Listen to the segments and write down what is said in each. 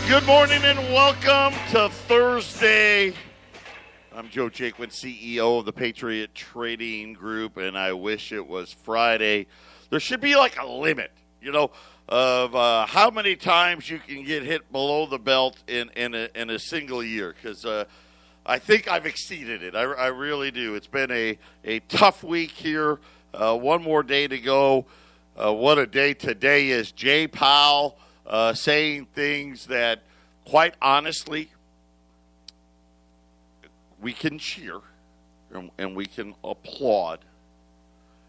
Good morning and welcome to Thursday. I'm Joe Jaquin, CEO of the Patriot Trading Group, and I wish it was Friday. There should be like a limit, of how many times you can get hit below the belt in a single year, because I think I've exceeded it. I really do. It's been a tough week here. One more day to go. What a day today is. Jay Powell saying things that, quite honestly, we can cheer and we can applaud.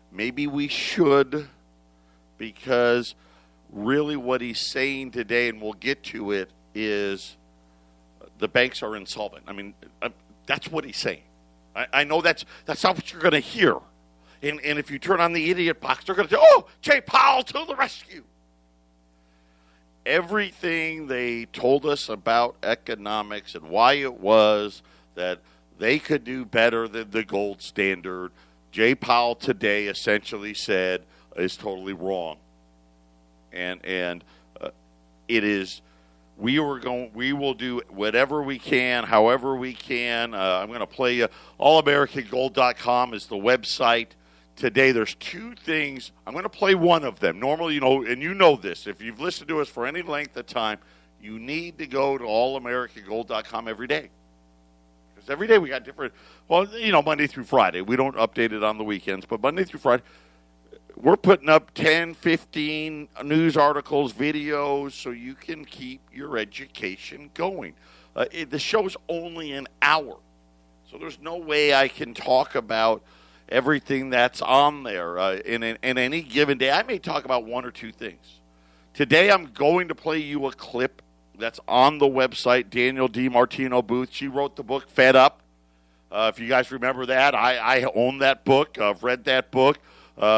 Maybe we should, because really what he's saying today, and we'll get to it, is the banks are insolvent. I mean, that's what he's saying. I know that's not what you're going to hear. And if you turn on the idiot box, they're going to say, oh, Jay Powell to the rescue. Everything they told us about economics and why it was that they could do better than the gold standard, Jay Powell today essentially said is totally wrong. And it is, we will do whatever we can, however we can. I'm going to play you. AllAmericanGold.com is the website. Today, there's two things. I'm going to play one of them. Normally, and you know this, if you've listened to us for any length of time, you need to go to allamericangold.com every day. Because every day we got different, Monday through Friday. We don't update it on the weekends, but Monday through Friday, we're putting up 10, 15 news articles, videos, so you can keep your education going. The show's only an hour, so there's no way I can talk about everything that's on there in any given day. I may talk about one or two things. Today I'm going to play you a clip that's on the website, Danielle DiMartino Booth. She wrote the book, Fed Up. If you guys remember that, I own that book. I've read that book.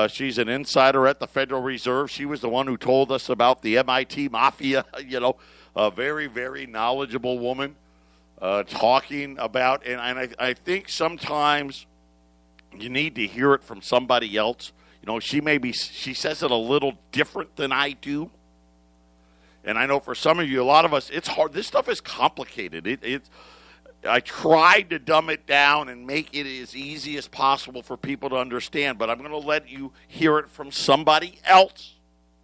She's an insider at the Federal Reserve. She was the one who told us about the MIT Mafia, a very, very knowledgeable woman talking about, and I think sometimes you need to hear it from somebody else. She says it a little different than I do. And I know for some of you, a lot of us, it's hard. This stuff is complicated. I tried to dumb it down and make it as easy as possible for people to understand, but I'm going to let you hear it from somebody else,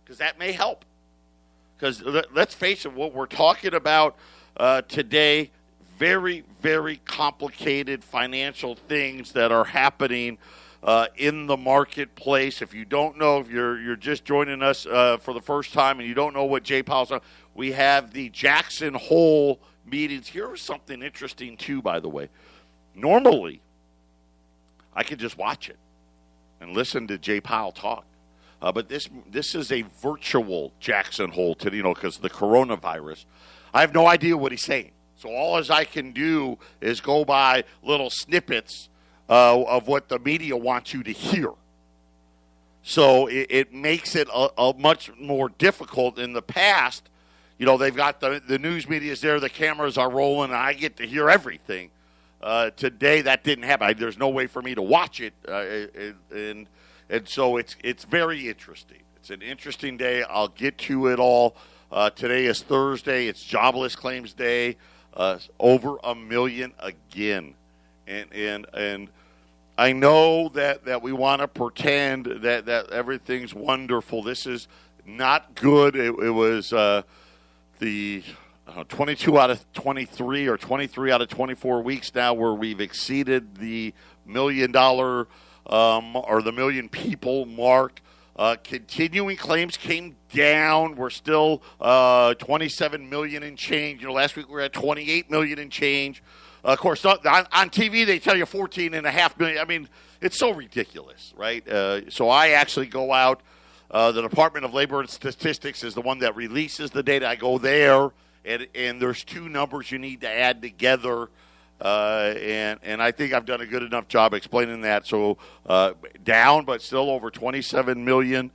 because that may help. Because let's face it, what we're talking about today, very, very complicated financial things that are happening in the marketplace. If you don't know, if you're just joining us for the first time and you don't know what Jay Powell's on, we have the Jackson Hole meetings. Here's something interesting, too, by the way. Normally, I could just watch it and listen to Jay Powell talk. But this is a virtual Jackson Hole today, because of the coronavirus. I have no idea what he's saying. So all as I can do is go by little snippets of what the media wants you to hear. So it makes it a much more difficult. In the past, they've got the news media is there, the cameras are rolling, and I get to hear everything. Today, that didn't happen. There's no way for me to watch it, and so it's very interesting. It's an interesting day. I'll get to it all. Today is Thursday. It's Jobless Claims Day. Over 1 million again, and I know that we want to pretend that everything's wonderful. This is not good. It was the 22 out of 23 or 23 out of 24 weeks now where we've exceeded the $1 million or the million people mark. Continuing claims came down. We're still 27 million and change. Last week we were at 28 million and change. Of course, on TV they tell you 14.5 million. I mean, it's so ridiculous, right? So I actually go out. The Department of Labor and Statistics is the one that releases the data. I go there, and there's two numbers you need to add together. And I think I've done a good enough job explaining that. So down, but still over 27 million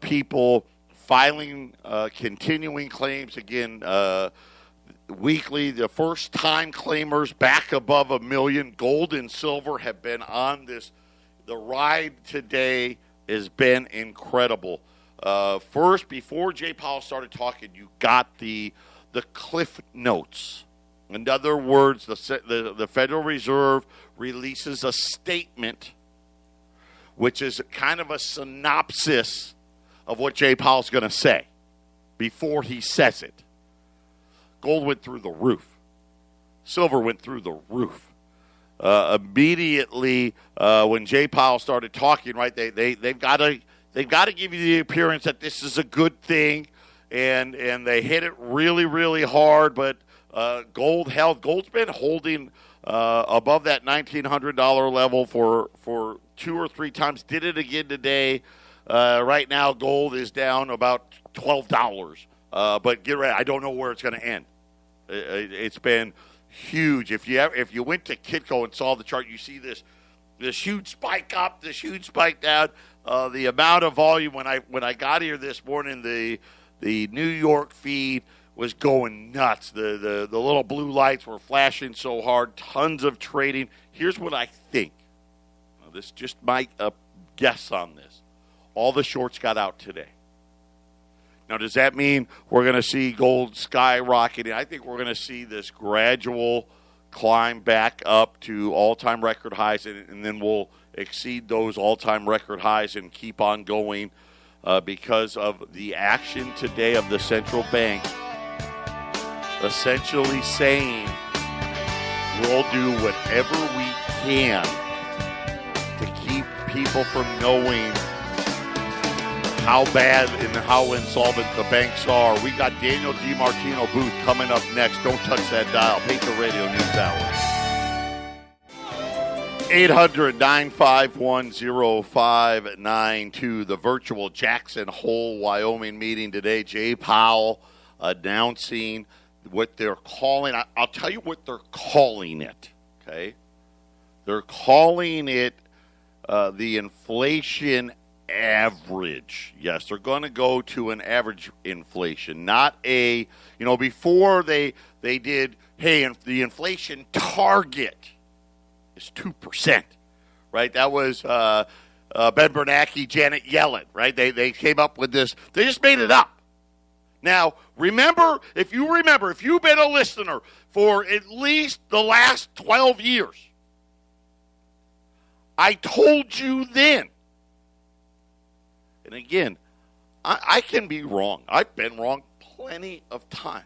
people filing continuing claims. Again, weekly, the first-time claimers back above 1 million. Gold and silver have been on this. The ride today has been incredible. First, before Jay Powell started talking, you got the the Cliff Notes. In other words, the Federal Reserve releases a statement, which is kind of a synopsis of what Jay Powell's going to say before he says it. Gold went through the roof. Silver went through the roof. Immediately, when Jay Powell started talking, right, they've got to give you the appearance that this is a good thing, and they hit it really, really hard. But gold's been holding above that $1,900 level for 2 or 3 times. Did it again today. Right now, gold is down about $12. But get ready, I don't know where it's going to end. It's been huge. If you went to Kitco and saw the chart, you see this huge spike up, this huge spike down. The amount of volume when I got here this morning, the New York feed was going nuts. The little blue lights were flashing so hard. Tons of trading. Here's what I think. Now, this is just my guess on this. All the shorts got out today. Now, does that mean we're going to see gold skyrocketing? I think we're going to see this gradual climb back up to all-time record highs, and then we'll exceed those all-time record highs and keep on going because of the action today of the central bank essentially saying we'll do whatever we can to keep people from knowing how bad and how insolvent the banks are. We got Danielle DiMartino Booth coming up next. Don't touch that dial. Patriot Radio News Hour. 800-951-0592. The virtual Jackson Hole, Wyoming meeting today. Jay Powell announcing what they're calling. I'll tell you what they're calling it, okay? They're calling it the inflation average. Yes, they're going to go to an average inflation, not a, before they did, hey, the inflation target is 2%, right? That was Ben Bernanke, Janet Yellen, right? They came up with this. They just made it up. Now, if you've been a listener for at least the last 12 years, I told you then. And again, I can be wrong. I've been wrong plenty of times.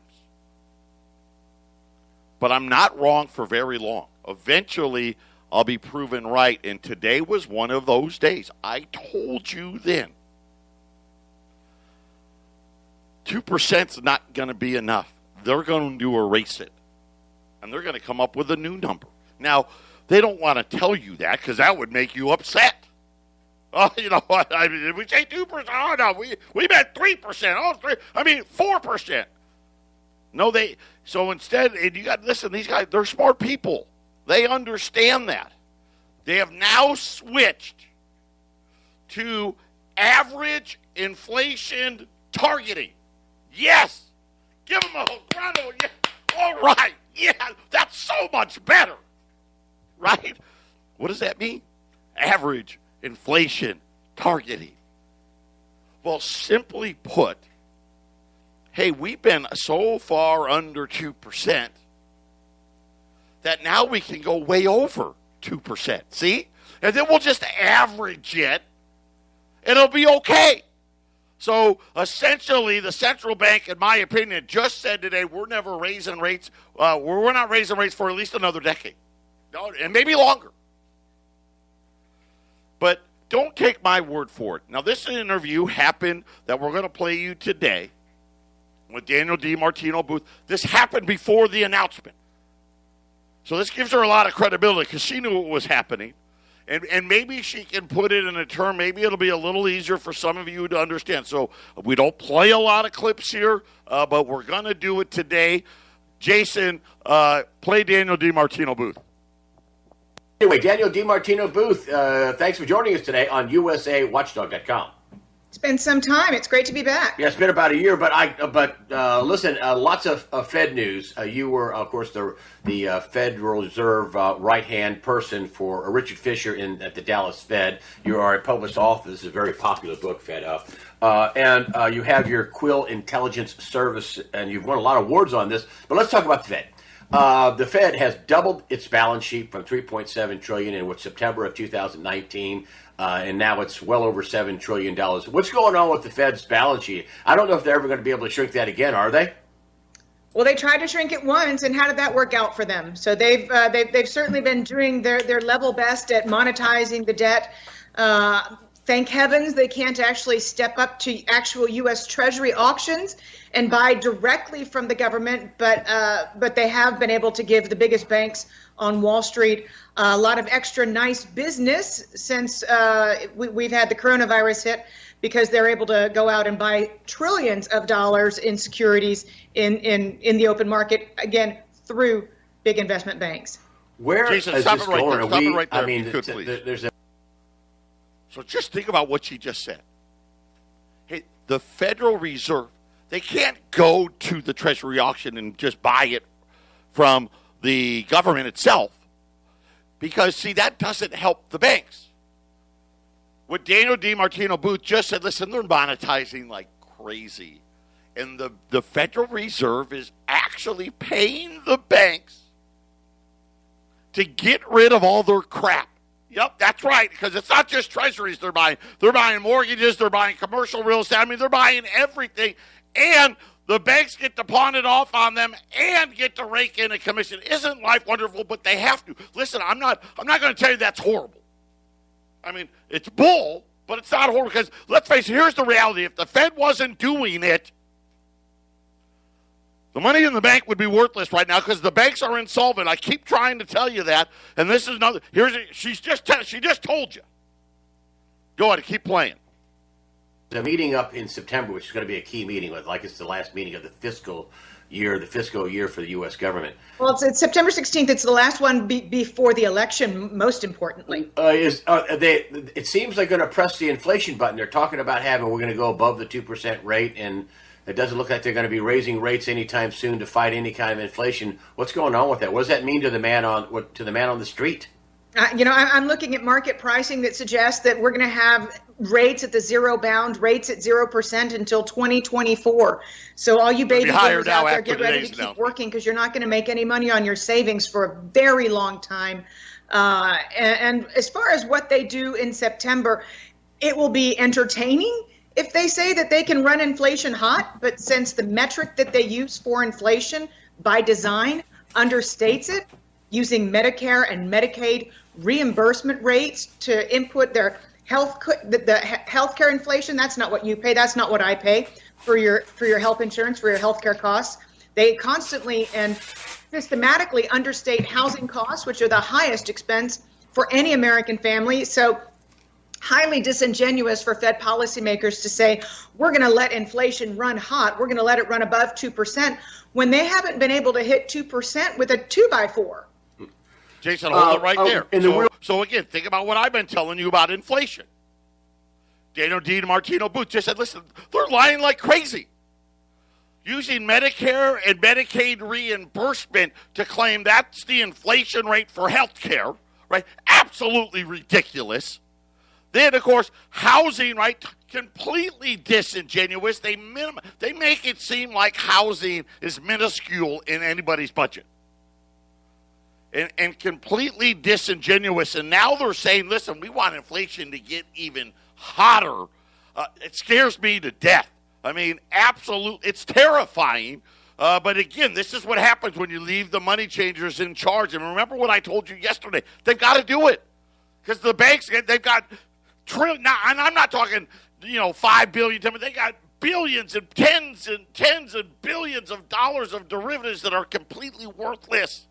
But I'm not wrong for very long. Eventually, I'll be proven right. And today was one of those days. I told you then. 2% is not going to be enough. They're going to erase it. And they're going to come up with a new number. Now, they don't want to tell you that because that would make you upset. Oh, you know what? I mean, did we say 2%? Oh, no, we meant 3%. Oh, 4%. No, so instead, and you got to listen, these guys, they're smart people. They understand that. They have now switched to average inflation targeting. Yes. Give them a round of applause. All right. Yeah, that's so much better. Right? What does that mean? Average inflation targeting. Well, simply put, hey, we've been so far under 2% that now we can go way over 2%. See? And then we'll just average it, and it'll be okay. So, essentially, the central bank, in my opinion, just said today, we're never raising rates. We're not raising rates for at least another decade. No, and maybe longer. But don't take my word for it. Now, this interview happened that we're going to play you today with Danielle DiMartino Booth. This happened before the announcement. So this gives her a lot of credibility because she knew what was happening. And maybe she can put it in a term. Maybe it'll be a little easier for some of you to understand. So we don't play a lot of clips here, but we're going to do it today. Jason, play Danielle DiMartino Booth. Anyway, Danielle DiMartino Booth, thanks for joining us today on USAWatchdog.com. It's been some time. It's great to be back. Yeah, it's been about a year, but listen, lots of Fed news. You were, of course, the Federal Reserve right-hand person for Richard Fisher at the Dallas Fed. You are a published author. This is a very popular book, Fed Up. And you have your Quill Intelligence Service, and you've won a lot of awards on this. But let's talk about the Fed. The Fed has doubled its balance sheet from $3.7 trillion in September of 2019. And now it's well over $7 trillion. What's going on with the Fed's balance sheet? I don't know if they're ever going to be able to shrink that again, are they? Well, they tried to shrink it once, and how did that work out for them? So they've certainly been doing their level best at monetizing the debt. Thank heavens they can't actually step up to actual U.S. Treasury auctions and buy directly from the government, but they have been able to give the biggest banks on Wall Street a lot of extra nice business since we've had the coronavirus hit, because they're able to go out and buy trillions of dollars in securities in the open market, again, through big investment banks. Where Jason, is stop this it right going? there. Stop it right there, I mean, if you could, please. there's a... So just think about what she just said. Hey, the Federal Reserve, they can't go to the Treasury auction and just buy it from the government itself, because, see, that doesn't help the banks. What Danielle DiMartino Booth just said, listen, they're monetizing like crazy. And the Federal Reserve is actually paying the banks to get rid of all their crap. Yep, that's right, because it's not just treasuries they're buying. They're buying mortgages, they're buying commercial real estate. I mean, they're buying everything. And the banks get to pawn it off on them and get to rake in a commission. Isn't life wonderful? But they have to. Listen, I'm not going to tell you that's horrible. I mean, it's bull, but it's not horrible, because let's face it, here's the reality. If the Fed wasn't doing it, the money in the bank would be worthless right now, because the banks are insolvent. I keep trying to tell you that, and this is another. She just told you. Go ahead, keep playing. The meeting up in September, which is going to be a key meeting, like it's the last meeting of the fiscal year for the U.S. government. Well, it's September 16th. It's the last one before the election, most importantly. It seems they're going to press the inflation button. They're talking about we're going to go above the 2% rate, and it doesn't look like they're going to be raising rates anytime soon to fight any kind of inflation. What's going on with that? What does that mean to the man on the street? I'm looking at market pricing that suggests that we're going to have rates at the zero bound, rates at 0% until 2024. So all you baby boomers out there, get ready to keep working, because you're not going to make any money on your savings for a very long time. And as far as what they do in September, it will be entertaining if they say that they can run inflation hot, but since the metric that they use for inflation by design understates it, using Medicare and Medicaid reimbursement rates to input their the healthcare inflation. That's not what you pay. That's not what I pay for your health insurance, for your healthcare costs. They constantly and systematically understate housing costs, which are the highest expense for any American family. So highly disingenuous for Fed policymakers to say, we're going to let inflation run hot, we're going to let it run above 2%, when they haven't been able to hit 2% with a 2x4. Jason, hold it right there. So again, think about what I've been telling you about inflation. Danielle DiMartino Booth just said, listen, they're lying like crazy. Using Medicare and Medicaid reimbursement to claim that's the inflation rate for health care, right? Absolutely ridiculous. Then, of course, housing, right? Completely disingenuous. They make it seem like housing is minuscule in anybody's budget. And completely disingenuous. And now they're saying, listen, we want inflation to get even hotter. It scares me to death. I mean, absolutely, it's terrifying. But again, this is what happens when you leave the money changers in charge. And remember what I told you yesterday. They've got to do it. Because the banks, they've got trillions. Now, and I'm not talking, $5 billion. They got billions and tens and billions of dollars of derivatives that are completely worthless.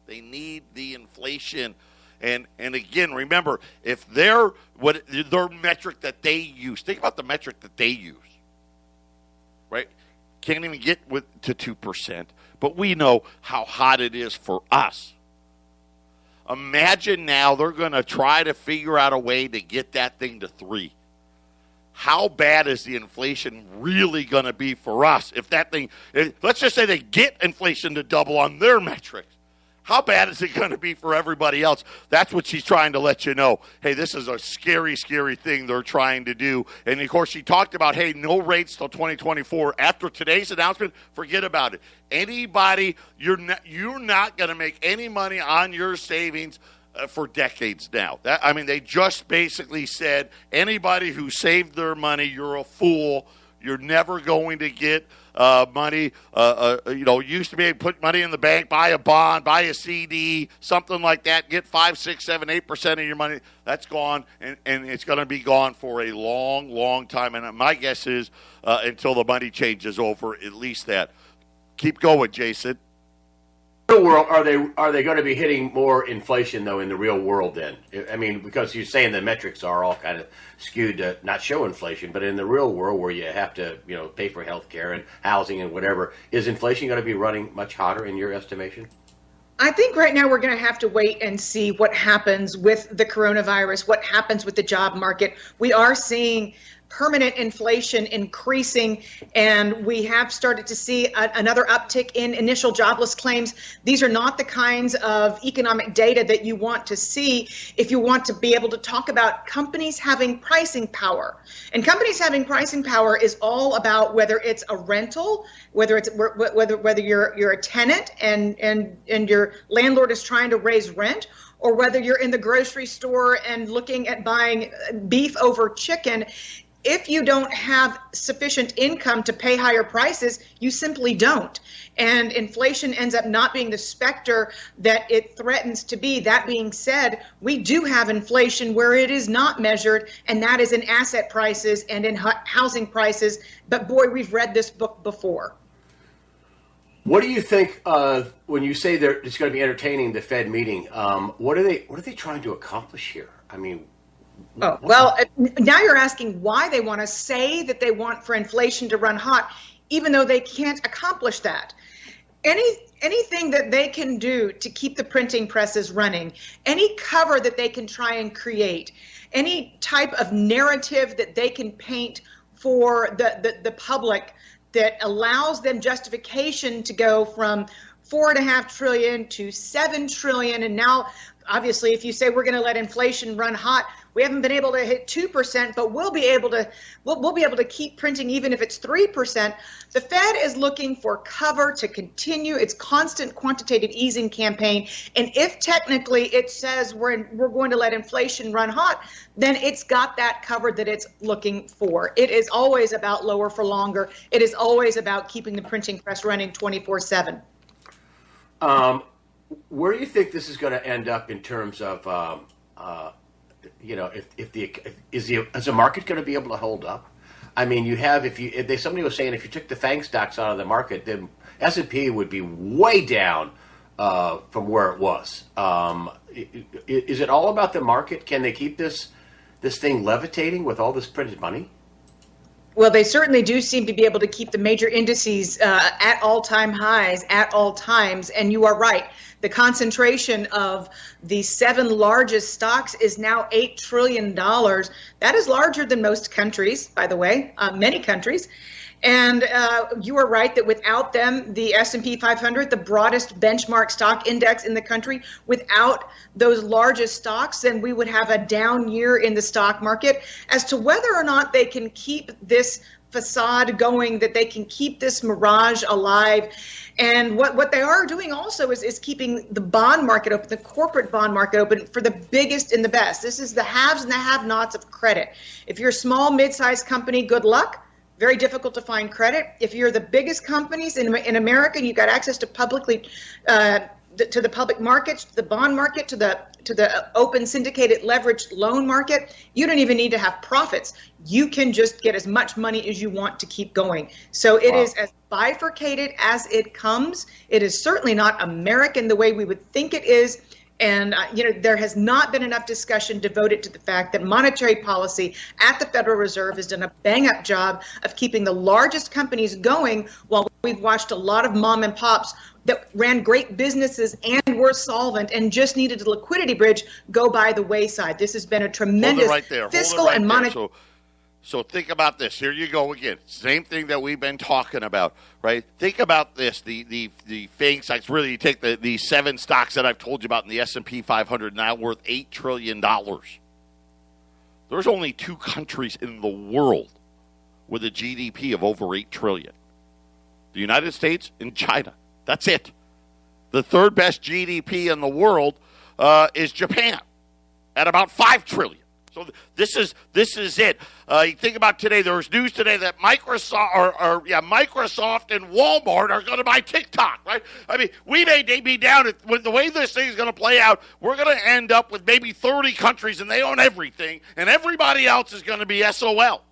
They need the inflation. And again, remember, if their metric that they use, think about the metric that they use, right? Can't even get to 2%, but we know how hot it is for us. Imagine now they're going to try to figure out a way to get that thing to 3. how bad is the inflation really going to be for us? If that thing, let's just say they get inflation to double on their metrics. How bad is it going to be for everybody else? That's what she's trying to let you know. Hey, this is a scary, scary thing they're trying to do. And, of course, she talked about, hey, no rates till 2024. After today's announcement, forget about it. Anybody, you're not going to make any money on your savings for decades now. They just basically said anybody who saved their money, you're a fool. You're never going to get money. Used to be able to put money in the bank, buy a bond, buy a CD, something like that, get 5, 6, 7, 8% of your money. That's gone, and it's going to be gone for a long, long time. And my guess is until the money change is over, at least that. Keep going, Jason. Real world, are they going to be hitting more inflation though in the real world then? I mean, because you're saying the metrics are all kind of skewed to not show inflation, but in the real world where you have to pay for health care and housing and whatever, is inflation going to be running much hotter in your estimation? I think right now we're going to have to wait and see what happens with the coronavirus, what happens with the job market. We are seeing permanent inflation increasing, and we have started to see another uptick in initial jobless claims. These are not the kinds of economic data that you want to see if you want to be able to talk about companies having pricing power. And companies having pricing power is all about whether it's a rental, whether you're a tenant and your landlord is trying to raise rent, or whether you're in the grocery store and looking at buying beef over chicken. If you don't have sufficient income to pay higher prices, you simply don't. And inflation ends up not being the specter that it threatens to be. That being said, we do have inflation where it is not measured, and that is in asset prices and in housing prices. But boy, we've read this book before. What do you think when you say it's going to be entertaining, the Fed meeting? What are they trying to accomplish here? I mean, oh, well, now you're asking why they want to say that they want for inflation to run hot, even though they can't accomplish that. Anything that they can do to keep the printing presses running, any cover that they can try and create, any type of narrative that they can paint for the public that allows them justification to go from $4.5 trillion to $7 trillion, and now obviously if you say we're going to let inflation run hot, we haven't been able to hit 2%, but we'll be able to keep printing even if it's 3%. The Fed is looking for cover to continue its constant quantitative easing campaign, and if technically it says we're going to let inflation run hot, then it's got that cover that it's looking for. It is always about lower for longer. It is always about keeping the printing press running 24/7. Where do you think this is going to end up in terms of is the market going to be able to hold up? I mean, somebody was saying if you took the FANG stocks out of the market, then S&P would be way down from where it was. Is it all about the market? Can they keep this thing levitating with all this printed money? Well, they certainly do seem to be able to keep the major indices at all-time highs at all times. And you are right. The concentration of the 7 largest stocks is now $8 trillion. That is larger than most countries, by the way, many countries. And you are right that without them, the S&P 500, the broadest benchmark stock index in the country, without those largest stocks, then we would have a down year in the stock market. As to whether or not they can keep this facade going, that they can keep this mirage alive. And what they are doing also is keeping the bond market open, the corporate bond market open for the biggest and the best. This is the haves and the have-nots of credit. If you're a small, mid-sized company, good luck. Very difficult to find credit. If you're the biggest companies in America and you've got access to publicly to the public markets, to the bond market, to the open syndicated leveraged loan market, you don't even need to have profits. You can just get as much money as you want to keep going. So it is as bifurcated as it comes. It is certainly not American the way we would think it is. And, there has not been enough discussion devoted to the fact that monetary policy at the Federal Reserve has done a bang-up job of keeping the largest companies going, while we've watched a lot of mom and pops that ran great businesses and were solvent and just needed a liquidity bridge go by the wayside. This has been a tremendous fiscal and monetary. So think about this. Here you go again. Same thing that we've been talking about, right? Think about this. The FANG stocks, really, you take the 7 stocks that I've told you about in the S&P 500 now worth $8 trillion. There's only 2 countries in the world with a GDP of over $8 trillion. The United States and China. That's it. The third best GDP in the world is Japan at about $5 trillion. So this is it. You think about today. There was news today that Microsoft and Walmart are going to buy TikTok. Right? I mean, we may be down with the way this thing is going to play out. We're going to end up with maybe 30 countries, and they own everything, and everybody else is going to be SOL.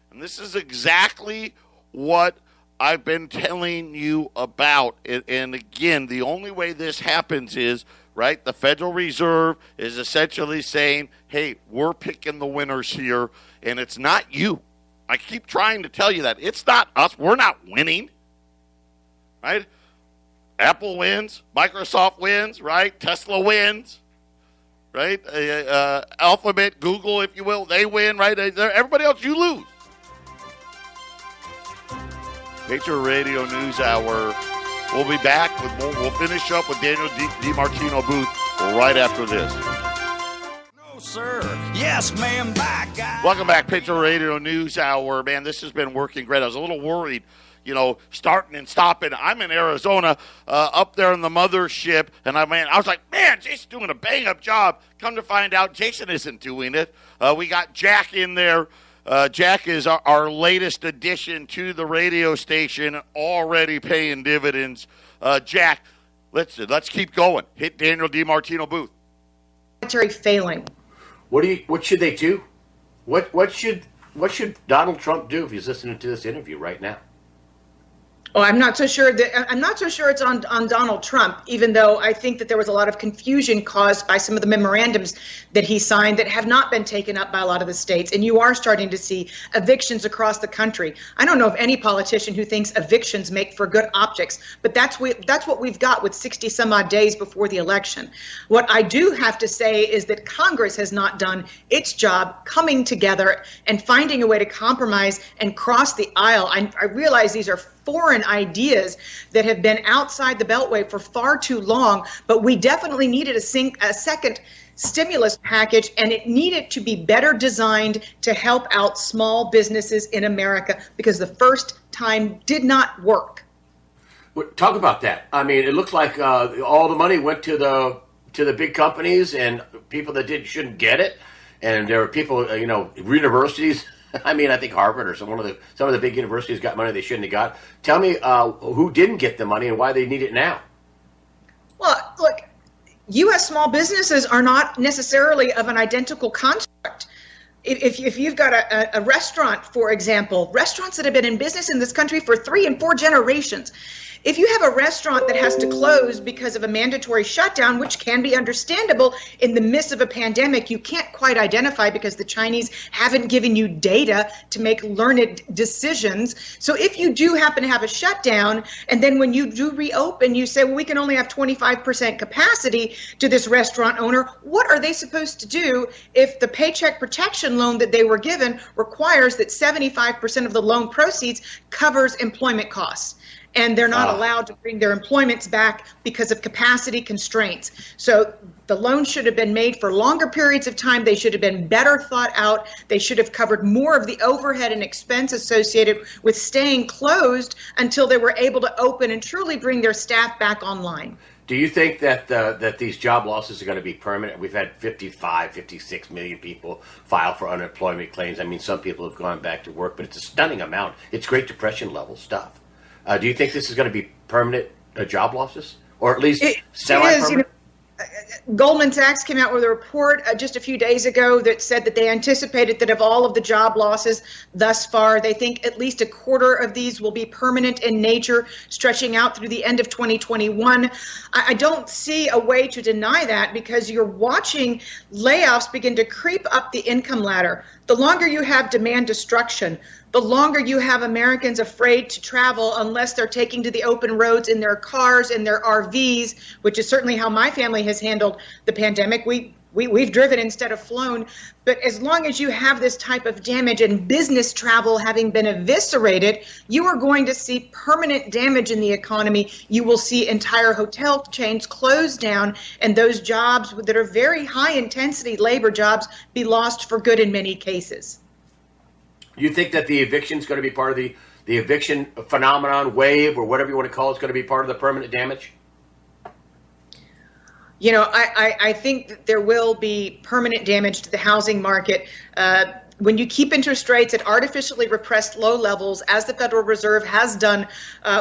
And this is exactly what I've been telling you about. And again, the only way this happens is, right, the Federal Reserve is essentially saying, hey, we're picking the winners here, and it's not you. I keep trying to tell you that. It's not us. We're not winning, right? Apple wins. Microsoft wins, right? Tesla wins, right? Alphabet, Google, if you will, they win, right? Everybody else, you lose. Patriot Radio News Hour. We'll be back. We'll finish up with Danielle DiMartino Booth right after this. No, sir. Yes, ma'am. Back. Welcome back, Patriot Radio News Hour. Man, this has been working great. I was a little worried, starting and stopping. I'm in Arizona, up there in the mothership, and I was like, man, Jason's doing a bang-up job. Come to find out, Jason isn't doing it. We got Jack in there. Jack is our latest addition to the radio station, already paying dividends. Jack, let's keep going. Hit Danielle DiMartino Booth. Failing. What should they do? What should Donald Trump do if he's listening to this interview right now? Oh, I'm not so sure it's on Donald Trump, even though I think that there was a lot of confusion caused by some of the memorandums that he signed that have not been taken up by a lot of the states. And you are starting to see evictions across the country. I don't know of any politician who thinks evictions make for good optics, but that's what we've got with 60 some odd days before the election. What I do have to say is that Congress has not done its job coming together and finding a way to compromise and cross the aisle. I realize these are foreign ideas that have been outside the Beltway for far too long, but we definitely needed a second stimulus package, and it needed to be better designed to help out small businesses in America because the first time did not work. Talk about that. I mean, it looks like all the money went to the big companies and people that shouldn't get it, and there were people, universities. I mean, I think Harvard or some of the big universities got money they shouldn't have got. Tell me who didn't get the money and why they need it now. Well, look, U.S. small businesses are not necessarily of an identical construct. If you've got a restaurant, for example, restaurants that have been in business in this country for 3 and 4 generations, if you have a restaurant that has to close because of a mandatory shutdown, which can be understandable in the midst of a pandemic, you can't quite identify because the Chinese haven't given you data to make learned decisions. So if you do happen to have a shutdown, and then when you do reopen, you say, well, we can only have 25% capacity to this restaurant owner, what are they supposed to do if the Paycheck Protection loan that they were given requires that 75% of the loan proceeds covers employment costs? And they're not allowed to bring their employments back because of capacity constraints. So the loan should have been made for longer periods of time. They should have been better thought out. They should have covered more of the overhead and expense associated with staying closed until they were able to open and truly bring their staff back online. Do you think that these job losses are going to be permanent? We've had 56 million people file for unemployment claims. I mean, some people have gone back to work, but it's a stunning amount. It's Great Depression level stuff. Do you think this is going to be permanent job losses, or at least semi-permanent? Goldman Sachs came out with a report just a few days ago that said that they anticipated that of all of the job losses thus far, they think at least a quarter of these will be permanent in nature, stretching out through the end of 2021. I don't see a way to deny that because you're watching layoffs begin to creep up the income ladder. The longer you have demand destruction, the longer you have Americans afraid to travel unless they're taking to the open roads in their cars, in their RVs, which is certainly how my family has handled the pandemic. We We've driven instead of flown. But as long as you have this type of damage and business travel having been eviscerated, you are going to see permanent damage in the economy. You will see entire hotel chains close down, and those jobs that are very high intensity labor jobs be lost for good in many cases. You think that the eviction is going to be part of the eviction phenomenon, wave, or whatever you want to call it, is going to be part of the permanent damage? You know, I think that there will be permanent damage to the housing market. When you keep interest rates at artificially repressed low levels, as the Federal Reserve has done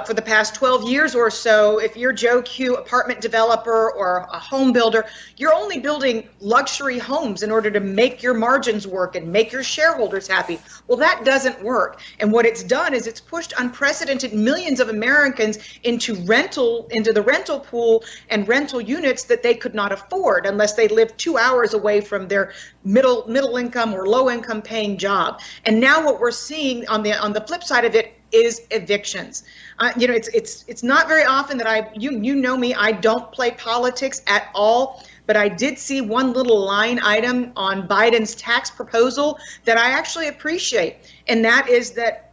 for the past 12 years or so, if you're Joe Q, apartment developer or a home builder, you're only building luxury homes in order to make your margins work and make your shareholders happy. Well, that doesn't work. And what it's done is it's pushed unprecedented millions of Americans into the rental pool and rental units that they could not afford unless they lived 2 hours away from their middle income or low income paying job. And now what we're seeing on the flip side of it is evictions. It's not very often that you know me, I don't play politics at all, but I did see one little line item on Biden's tax proposal that I actually appreciate, and that is that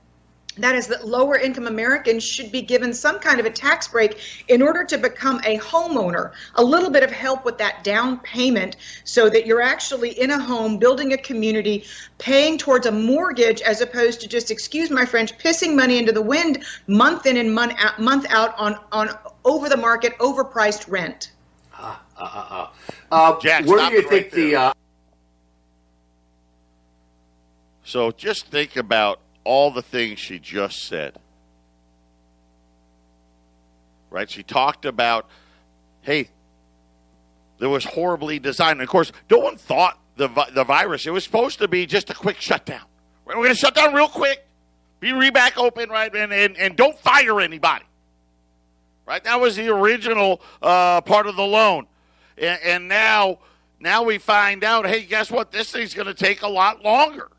lower income Americans should be given some kind of a tax break in order to become a homeowner, a little bit of help with that down payment so that you're actually in a home, building a community, paying towards a mortgage as opposed to just, excuse my French, pissing money into the wind month in and month out on over the market, overpriced rent. Jack, where do you think So just think about all the things she just said, right? She talked about, hey, there was horribly designed. And of course, no one thought the virus, it was supposed to be just a quick shutdown. We're going to shut down real quick, be back open, right? And don't fire anybody, right? That was the original part of the loan. And now we find out, hey, guess what? This thing's going to take a lot longer.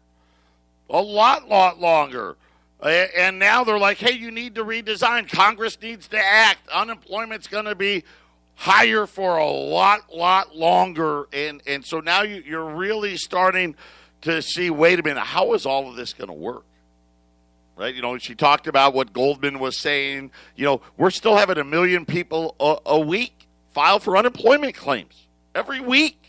A lot longer. And now they're like, hey, you need to redesign. Congress needs to act. Unemployment's going to be higher for a lot longer. And so now you're really starting to see, wait a minute, how is all of this going to work? Right? You know, she talked about what Goldman was saying. You know, we're still having 1 million people a week file for unemployment claims every week.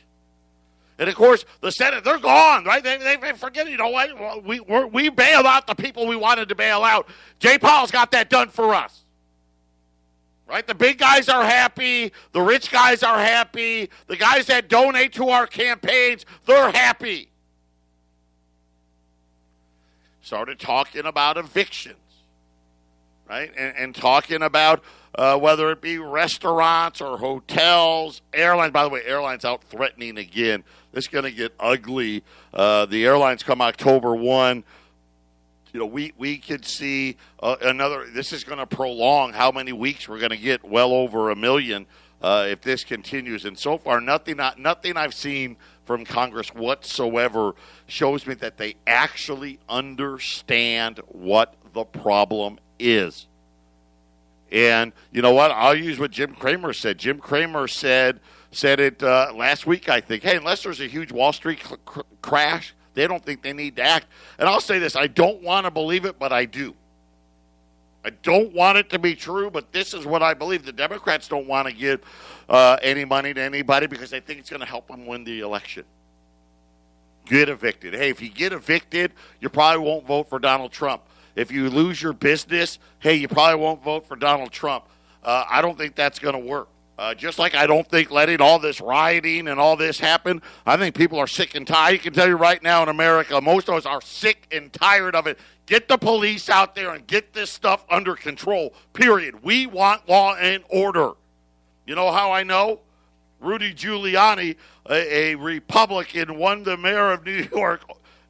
And, of course, the Senate, they're gone, right? They forget, you know what? We bailed out the people we wanted to bail out. Jay Powell's got that done for us, right? The big guys are happy. The rich guys are happy. The guys that donate to our campaigns, they're happy. Started talking about evictions, right? And talking about whether it be restaurants or hotels, airlines. By the way, airlines out threatening again. This is going to get ugly. The airlines come October 1. You know, we could see another. This is going to prolong how many weeks we're going to get well over 1 million if this continues. And so far, nothing I've seen from Congress whatsoever shows me that they actually understand what the problem is. And you know what? I'll use what Jim Cramer said. Jim Cramer said it last week, I think. Hey, unless there's a huge Wall Street crash, they don't think they need to act. And I'll say this. I don't want to believe it, but I do. I don't want it to be true, but this is what I believe. The Democrats don't want to give any money to anybody because they think it's going to help them win the election. Get evicted. Hey, if you get evicted, you probably won't vote for Donald Trump. If you lose your business, hey, you probably won't vote for Donald Trump. I don't think that's going to work. Just like I don't think letting all this rioting and all this happen, I think people are sick and tired. I can tell you right now in America, most of us are sick and tired of it. Get the police out there and get this stuff under control, period. We want law and order. You know how I know? Rudy Giuliani, a Republican, won the mayor of New York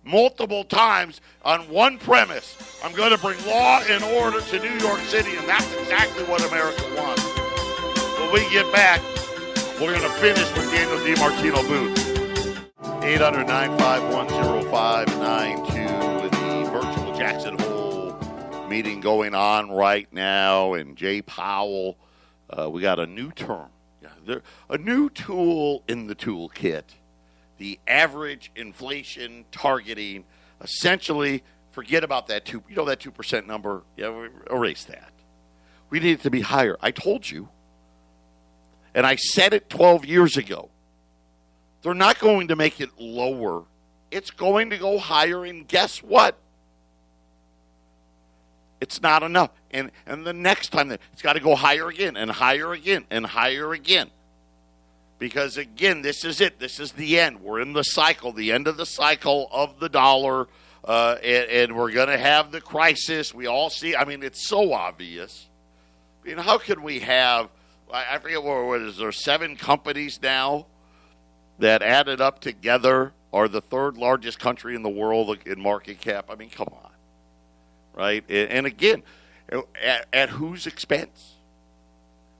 multiple times on one premise. I'm going to bring law and order to New York City, and that's exactly what America wants. When we get back, we're going to finish with Danielle DiMartino Booth. 800-951-0592, the virtual Jackson Hole meeting going on right now, and Jay Powell, we got a new term, a new tool in the toolkit. the average inflation targeting, essentially forget about that 2% number. Yeah, erase that. We need it to be higher. I told you. And I said it 12 years ago. They're not going to make it lower. It's going to go higher, and guess what? It's not enough. And the next time, it's got to go higher again and higher again and higher again. Because, again, this is it. This is the end. We're in the cycle, the end of the cycle of the dollar, and we're going to have the crisis. We all see. I mean, it's so obvious. I mean, how could we have, I forget what is there, 7 companies now that added up together are the 3rd largest country in the world in market cap? I mean, come on. Right? And again, at whose expense?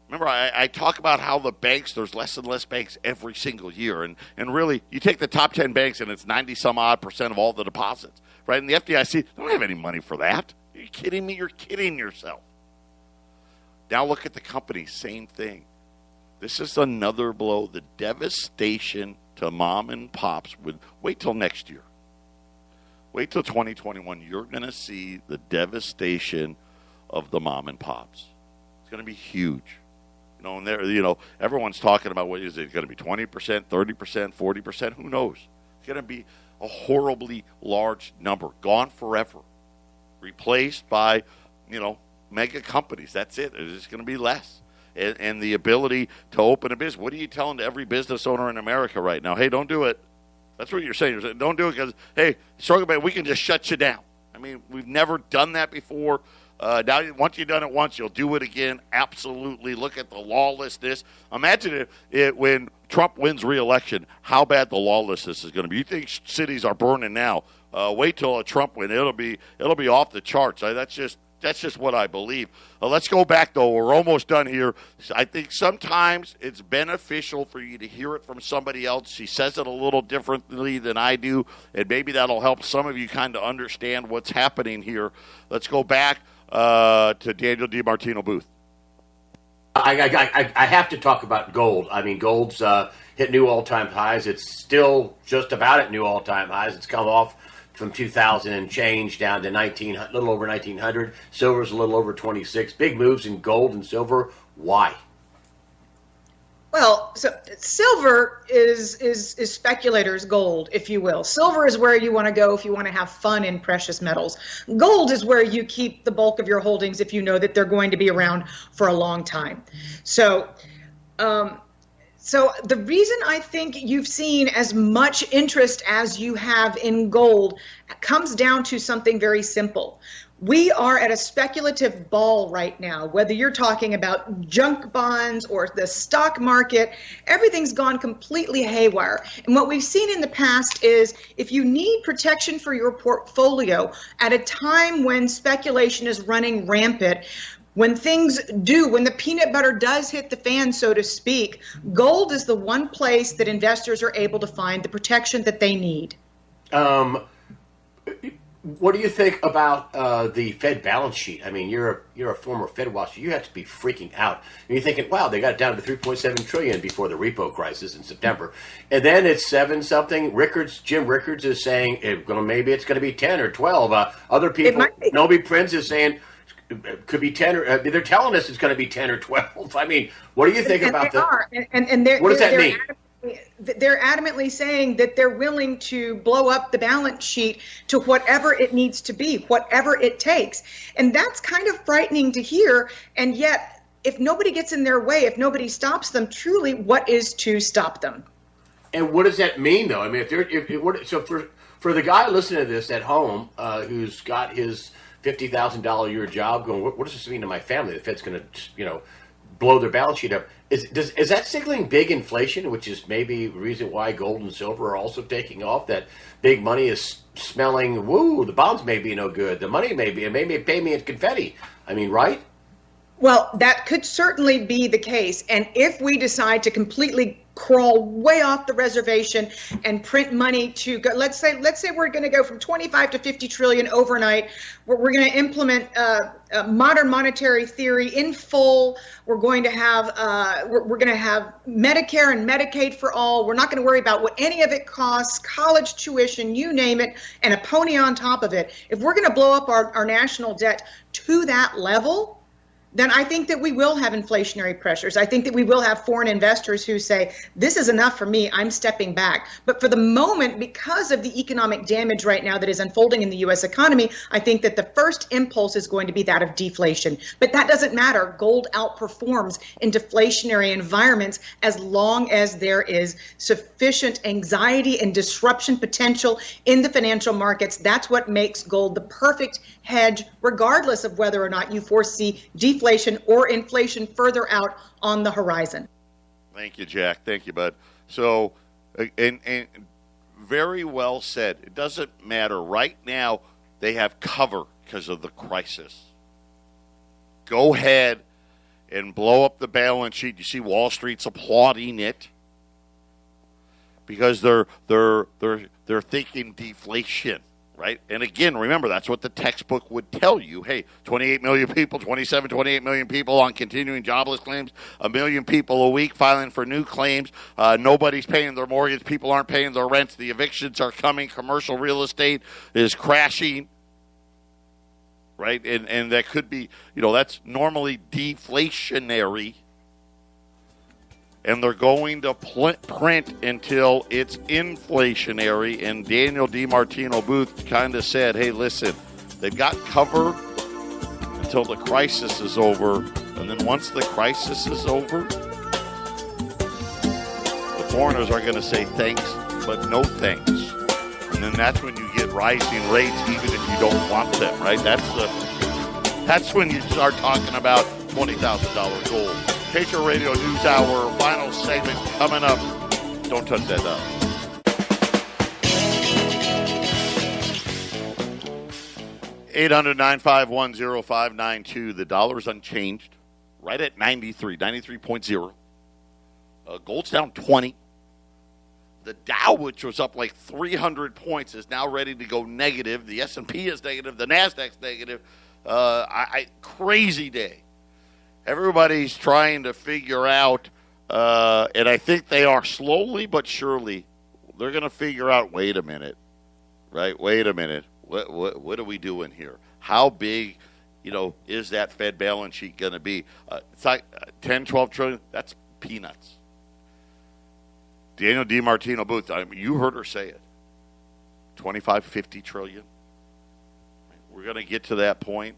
Remember, I talk about how the banks, there's less and less banks every single year. And really, you take the top 10 banks and it's 90-some-odd% of all the deposits. Right? And the FDIC, they don't have any money for that. Are you kidding me? You're kidding yourself. Now look at the companies, same thing. This is another blow. The devastation to mom and pops would wait till next year. Wait till 2021. You're going to see the devastation of the mom and pops. It's going to be huge. And everyone's talking about what is it going to be, 20%, 30%, 40%? Who knows? It's going to be a horribly large number, gone forever, replaced by, mega companies. That's it. It's just going to be less. And the ability to open a business. What are you telling to every business owner in America right now? Hey, don't do it. That's what you're saying. You're saying, don't do it because, hey, we can just shut you down. I mean, we've never done that before. Now, once you've done it once, you'll do it again. Absolutely. Look at the lawlessness. Imagine it when Trump wins re-election, how bad the lawlessness is going to be. You think cities are burning now. Wait till a Trump win. It'll be off the charts. That's just what I believe. Let's go back, though. We're almost done here. I think sometimes it's beneficial for you to hear it from somebody else. She says it a little differently than I do, and maybe that'll help some of you kind of understand what's happening here. Let's go back to Danielle DiMartino Booth. I have to talk about gold. I mean, gold's hit new all-time highs. It's still just about at new all-time highs. It's come off from 2000 and change down to little over 1900. Silver's a little over 26. Big moves in gold and silver. Why? Well, so silver is speculators' gold, if you will. Silver is where you want to go if you want to have fun in precious metals. Gold is where you keep the bulk of your holdings if you know that they're going to be around for a long time. So the reason I think you've seen as much interest as you have in gold comes down to something very simple. We are at a speculative ball right now, whether you're talking about junk bonds or the stock market, everything's gone completely haywire. And what we've seen in the past is if you need protection for your portfolio at a time when speculation is running rampant, when the peanut butter does hit the fan, so to speak, gold is the one place that investors are able to find the protection that they need. What do you think about the Fed balance sheet? I mean, you're a former Fed watcher. You have to be freaking out. And you're thinking, wow, they got it down to $3.7 trillion before the repo crisis in September, and then it's 7-something. Jim Rickards is saying maybe it's going to be 10 or 12. Other people, Nobi Prince is saying it could be 10 or they're telling us it's going to be 10 or 12. I mean, what do you think about that? And what does that mean? They're adamantly saying that they're willing to blow up the balance sheet to whatever it needs to be, whatever it takes. And that's kind of frightening to hear. And yet, if nobody gets in their way, if nobody stops them, truly, what is to stop them? And what does that mean, though? I mean, so for the guy listening to this at home who's got his $50,000 a year job going, what does this mean to my family? The Fed's going to, blow their balance sheet up. Is that signaling big inflation, which is maybe the reason why gold and silver are also taking off? That big money is smelling, woo, the bonds may be no good. The money may pay me in confetti. I mean, right? Well, that could certainly be the case. And if we decide to completely crawl way off the reservation and print money to go. Let's say we're going to go from 25 to 50 trillion overnight. We're going to implement modern monetary theory in full. We're going to have Medicare and Medicaid for all. We're not going to worry about what any of it costs, college tuition, you name it, and a pony on top of it. If we're going to blow up our national debt to that level, then I think that we will have inflationary pressures. I think that we will have foreign investors who say, this is enough for me, I'm stepping back. But for the moment, because of the economic damage right now that is unfolding in the U.S. economy, I think that the first impulse is going to be that of deflation. But that doesn't matter. Gold outperforms in deflationary environments as long as there is sufficient anxiety and disruption potential in the financial markets. That's what makes gold the perfect hedge, regardless of whether or not you foresee deflation or inflation further out on the horizon. Thank you, Jack. Thank you, bud. So, and very well said. It doesn't matter. Right now, they have cover because of the crisis. Go ahead and blow up the balance sheet. You see Wall Street's applauding it because they're thinking deflation. Right? And again, remember, that's what the textbook would tell you. Hey, 28 million people, 28 million people on continuing jobless claims, 1 million people a week filing for new claims. Nobody's paying their mortgage. People aren't paying their rents. The evictions are coming. Commercial real estate is crashing. Right? And that could be, that's normally deflationary. And they're going to print until it's inflationary. And Danielle DiMartino Booth kind of said, hey, listen, they've got cover until the crisis is over. And then once the crisis is over, the foreigners are going to say thanks, but no thanks. And then that's when you get rising rates, even if you don't want them, right? That's when you start talking about $20,000 gold. Patriot Radio News Hour, final segment coming up. Don't touch that dial. $800-951-0592. The dollar's unchanged, right at 93.0. Gold's down 20. The Dow, which was up like 300 points, is now ready to go negative. The S&P is negative. The NASDAQ's negative. Crazy day. Everybody's trying to figure out, and I think they are slowly but surely, they're going to figure out, wait a minute, right? Wait a minute. What are we doing here? How big, is that Fed balance sheet going to be? It's like 10, 12 trillion. That's peanuts. Danielle DiMartino Booth, you heard her say it. 25, 50 trillion. We're going to get to that point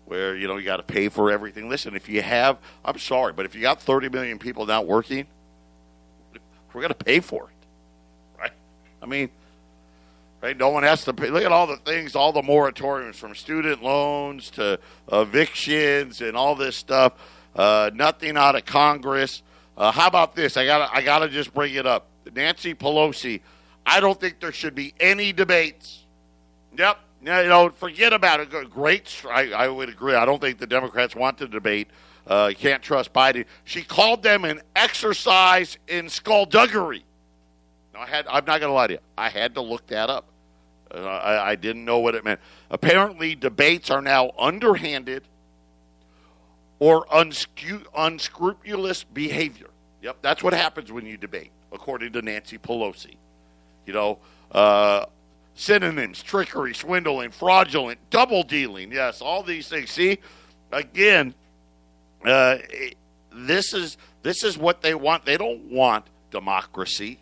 where, you got to pay for everything. Listen, if you have, I'm sorry, but if you got 30 million people not working, we're going to pay for it, right? Right? No one has to pay. Look at all the things, all the moratoriums, from student loans to evictions and all this stuff. Nothing out of Congress. How about this? I gotta just bring it up. Nancy Pelosi, I don't think there should be any debates. Yep. Forget about it. Great. I would agree. I don't think the Democrats want to debate. You can't trust Biden. She called them an exercise in skullduggery. No, I'm not going to lie to you. I had to look that up. I didn't know what it meant. Apparently, debates are now underhanded or unscrupulous behavior. Yep, that's what happens when you debate, according to Nancy Pelosi. Synonyms: trickery, swindling, fraudulent, double dealing. Yes, all these things. See, again, this is what they want. They don't want democracy.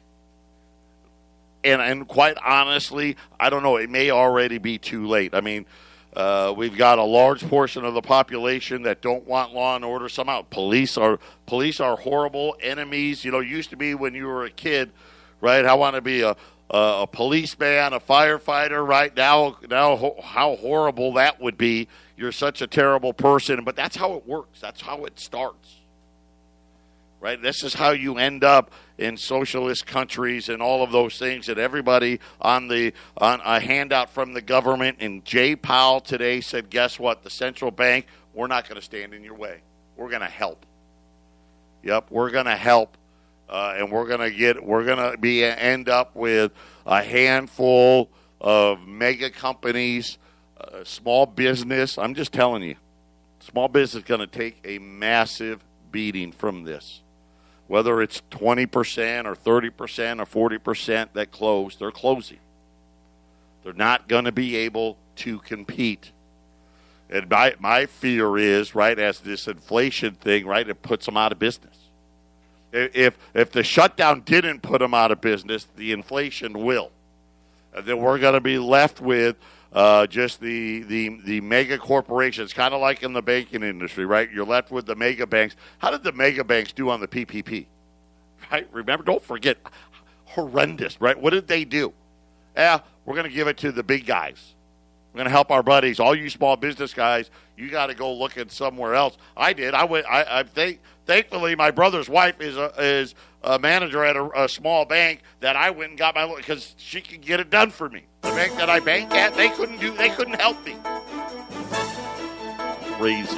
And quite honestly, I don't know. It may already be too late. We've got a large portion of the population that don't want law and order. Somehow, police are horrible enemies. Used to be when you were a kid, right? I want to be a policeman, a firefighter, right? Now, how horrible that would be. You're such a terrible person. But that's how it works. That's how it starts, right? This is how you end up in socialist countries and all of those things, and everybody on a handout from the government. And Jay Powell today said, guess what? The central bank, we're not going to stand in your way. We're going to help. Yep, we're going to help. and we're gonna end up with a handful of mega companies, small business. I'm just telling you, small business is going to take a massive beating from this. Whether it's 20% or 30% or 40% that close, they're closing. They're not going to be able to compete. And my fear is, right, as this inflation thing, right, it puts them out of business. If the shutdown didn't put them out of business, the inflation will. And then we're going to be left with just the mega corporations, kind of like in the banking industry, right? You're left with the mega banks. How did the mega banks do on the PPP? Right? Remember, don't forget, horrendous, right? What did they do? We're going to give it to the big guys. We're going to help our buddies. All you small business guys, you got to go looking somewhere else. I did. Thankfully, my brother's wife is a manager at a small bank that I went and got my loan because she could get it done for me. The bank that I bank at, they couldn't help me. Crazy.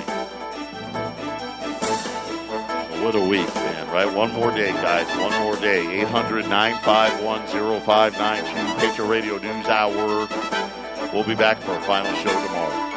What a week, man, right? One more day, guys. One more day. 800-951-0592. Patriot Radio News Hour. We'll be back for our final show tomorrow.